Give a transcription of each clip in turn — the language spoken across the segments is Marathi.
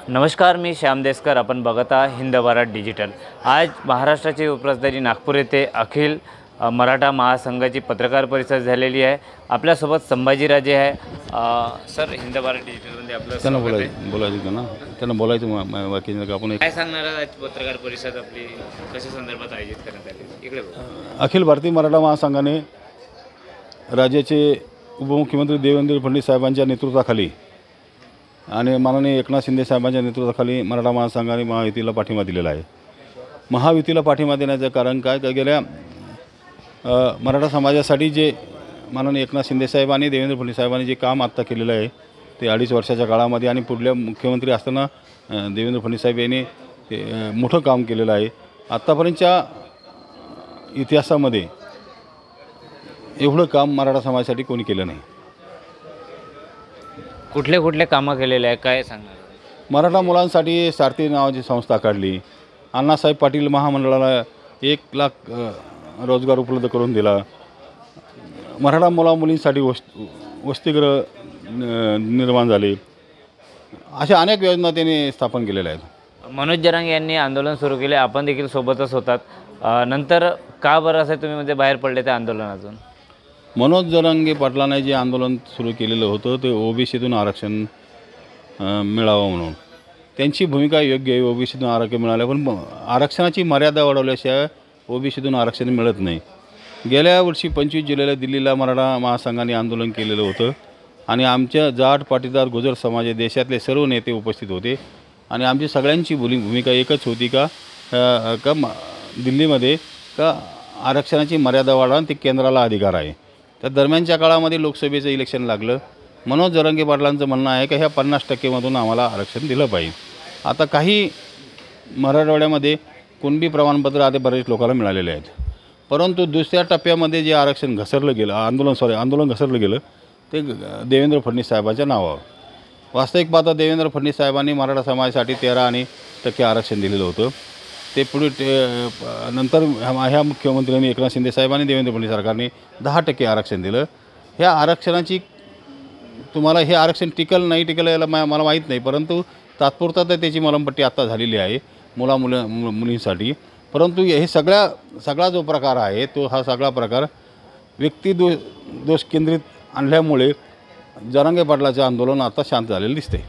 नमस्कार, मी श्याम देशकर. आपण बघत आहात हिंद भारत डिजिटल. आज महाराष्ट्राची उपराजधानी नागपूर येथे अखिल मराठा महासंघाची पत्रकार परिषद झालेली आहे. आपल्यासोबत संभाजीराजे आहे. सर, हिंद भारत डिजिटलमध्ये आपलं त्यांना बोलायचं ना, त्यांना बोलायचं बाकी आपण काय सांगणार आज पत्रकार परिषद आपली कशा संदर्भात आयोजित करण्यात आली? इकडे अखिल भारतीय मराठा महासंघाने राज्याचे उपमुख्यमंत्री देवेंद्र फडणवीस साहेबांच्या नेतृत्वाखाली आणि माननीय एकनाथ शिंदे साहेबांच्या नेतृत्वाखाली मराठा महासंघाने महायुतीला पाठिंबा दिलेला आहे. महायुतीला पाठिंबा देण्याचं कारण काय, तर गेल्या मराठा समाजासाठी जे माननीय एकनाथ शिंदे साहेब आणि देवेंद्र फडणवीस साहेबांनी जे काम आत्ता केलेलं आहे ते 2.5 वर्षाच्या काळामध्ये, आणि पुढल्या मुख्यमंत्री असताना देवेंद्र फडणवीस साहेब यांनी ते मोठं काम केलेलं आहे. आत्तापर्यंतच्या इतिहासामध्ये एवढं काम मराठा समाजासाठी कोणी केलं नाही. कुठले कुठले कामं केलेले आहे, काय सांगणार? मराठा मुलांसाठी सारथी नावाची संस्था काढली. अण्णासाहेब पाटील महामंडळाला 1 लाख रोजगार उपलब्ध करून दिला. मराठा मुलींसाठी वसतिगृह निर्माण झाले. अशा अनेक योजना त्यांनी स्थापन केलेल्या आहेत. मनोज जरांगे यांनी आंदोलन सुरू केले, आपण देखील सोबतच होतात. नंतर का बरं असं तुम्ही म्हणजे बाहेर पडले त्या आंदोलनातून? मनोज जरांगे पाटलांनी जे आंदोलन सुरू केलेलं होतं ते ओबीसीतून आरक्षण मिळावं म्हणून. त्यांची भूमिका योग्य आहे. ओबीसीतून आरक्षण मिळालं, पण आरक्षणाची मर्यादा वाढवल्याशिवाय ओबीसीतून आरक्षण मिळत नाही. गेल्या वर्षी 25 जुलैला दिल्लीला मराठा महासंघाने आंदोलन केलेलं होतं आणि आमच्या जाट, पाटीदार, गुजर समाज देशातले सर्व नेते उपस्थित होते आणि आमची सगळ्यांची भूमिका एकच होती का दिल्लीमध्ये आरक्षणाची मर्यादा वाढवा, ते केंद्राला अधिकार आहे. त्या दरम्यानच्या काळामध्ये लोकसभेचं इलेक्शन लागलं. मनोज जरांगे पाटलांचं म्हणणं आहे की ह्या 50% आम्हाला आरक्षण दिलं पाहिजे. आता काही मराठवाड्यामध्ये कुणबी प्रमाणपत्र आता बरेच लोकांना मिळालेले आहेत, परंतु दुसऱ्या टप्प्यामध्ये जे आरक्षण घसरलं गेलं, आंदोलन घसरलं गेलं ते देवेंद्र फडणवीस साहेबांच्या नावावर. वास्तविक पाहता देवेंद्र फडणवीस साहेबांनी मराठा समाजासाठी 13% आरक्षण दिलेलं होतं. ते पुढे नंतर ह्या मुख्यमंत्र्यांनी एकनाथ शिंदे साहेबांनी देवेंद्र फडणवीस सरकारने 10% आरक्षण दिलं. ह्या आरक्षणाची तुम्हाला हे आरक्षण टिकल नाही टिकल याला मला माहीत नाही, परंतु तात्पुरता तर त्याची मलमपट्टी आत्ता झालेली आहे मुलींसाठी. परंतु हे सगळा जो प्रकार आहे तो हा सगळा प्रकार दोष केंद्रित आणल्यामुळे जरांगे पाटलाचे आंदोलन आता शांत झालेलं दिसते.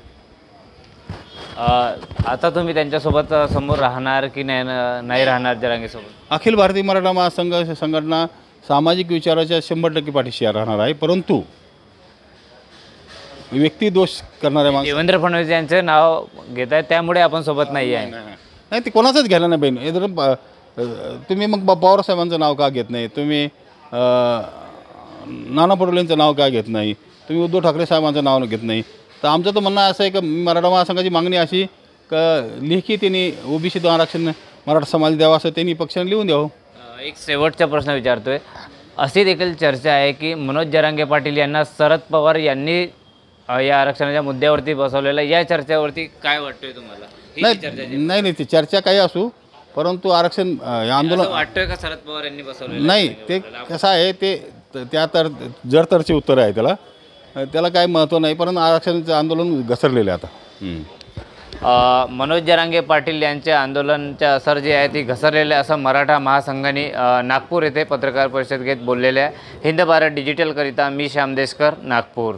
आता तुम्ही त्यांच्यासोबत समोर राहणार की नाही राहणार जरांगेसोबत? अखिल भारतीय मराठा महासंघ संघटना सामाजिक विचाराच्या 100% पाठीशी राहणार आहे, परंतु व्यक्तिदोष करणाऱ्या देवेंद्र फडणवीस यांचं नाव घेत आहे त्यामुळे आपण सोबत नाही आहे. नाही, ते कोणाचंच घ्यायला नाही पाहिजे. तुम्ही मग पवार साहेबांचं नाव का घेत नाही? तुम्ही नाना पटोलेंचं नाव का घेत नाही? तुम्ही उद्धव ठाकरे साहेबांचं नाव घेत नाही? तर आमचं तर म्हणणं असं आहे की मराठा महासंघाची मागणी अशी का लेखी त्यांनी ओबीसी आरक्षण मराठा समाज द्यावं असं त्यांनी पक्षाने लिहून द्यावं. एक शेवटचा प्रश्न विचारतोय. अशी देखील चर्चा आहे की मनोज जरांगे पाटील यांना शरद पवार यांनी या आरक्षणाच्या मुद्द्यावरती बसवलेलं. या चर्चेवरती काय वाटतंय तुम्हाला? नाही, ती चर्चा काही असू, परंतु आरक्षण आंदोलन वाटतंय का शरद पवार यांनी बसवलेलं नाही? ते कसं आहे, ते जडतरचे उत्तर आहे. त्याला काही महत्त्व नाही, परंतु आरक्षणाचं आंदोलन घसरलेलं आहे आता. मनोज जरांगे पाटील यांच्या आंदोलनाचे असर जे आहे ती घसरलेले असं मराठा महासंघाने नागपूर येथे पत्रकार परिषद घेत बोललेले आहे. हिंद भारत डिजिटलकरिता मी श्याम देशकर, नागपूर.